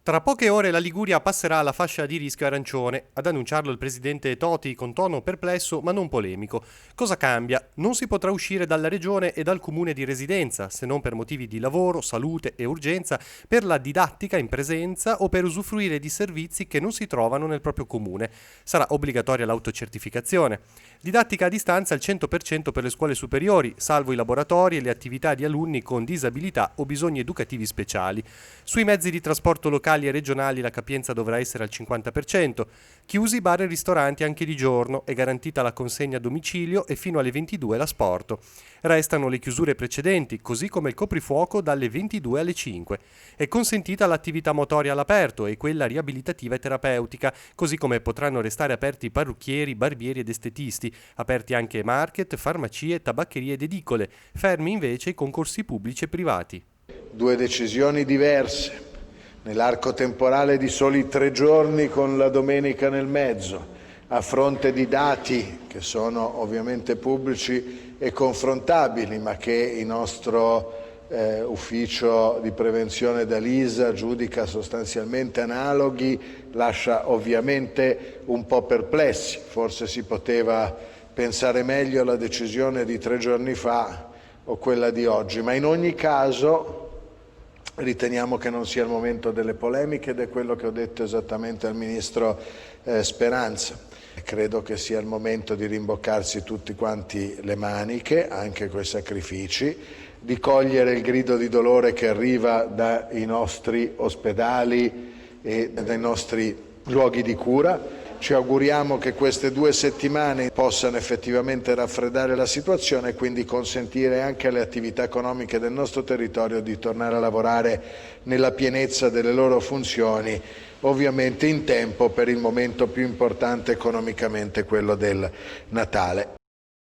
Tra poche ore la Liguria passerà alla fascia di rischio arancione. Ad annunciarlo il presidente Toti con tono perplesso ma non polemico. Cosa cambia? Non si potrà uscire dalla regione e dal comune di residenza, se non per motivi di lavoro, salute e urgenza, per la didattica in presenza o per usufruire di servizi che non si trovano nel proprio comune. Sarà obbligatoria l'autocertificazione. Didattica a distanza al 100% per le scuole superiori, salvo i laboratori e le attività di alunni con disabilità o bisogni educativi speciali. Sui mezzi di trasporto locali e regionali la capienza dovrà essere al 50%. Chiusi bar e ristoranti anche di giorno, è garantita la consegna a domicilio e fino alle 22 l'asporto. Restano le chiusure precedenti, così come il coprifuoco dalle 22 alle 5. È consentita l'attività motoria all'aperto e quella riabilitativa e terapeutica, così come potranno restare aperti parrucchieri, barbieri ed estetisti, aperti anche market, farmacie, tabaccherie ed edicole, fermi invece i concorsi pubblici e privati. Due decisioni diverse, nell'arco temporale di soli 3 giorni con la domenica nel mezzo, a fronte di dati che sono ovviamente pubblici e confrontabili, ma che il nostro ufficio di prevenzione dall'ISA giudica sostanzialmente analoghi, lascia ovviamente un po' perplessi. Forse si poteva pensare meglio alla decisione di 3 giorni fa o quella di oggi, ma in ogni caso riteniamo che non sia il momento delle polemiche ed è quello che ho detto esattamente al Ministro Speranza. Credo che sia il momento di rimboccarsi tutti quanti le maniche, anche coi sacrifici, di cogliere il grido di dolore che arriva dai nostri ospedali e dai nostri luoghi di cura. Ci auguriamo che queste 2 settimane possano effettivamente raffreddare la situazione e quindi consentire anche alle attività economiche del nostro territorio di tornare a lavorare nella pienezza delle loro funzioni, ovviamente in tempo per il momento più importante economicamente, quello del Natale.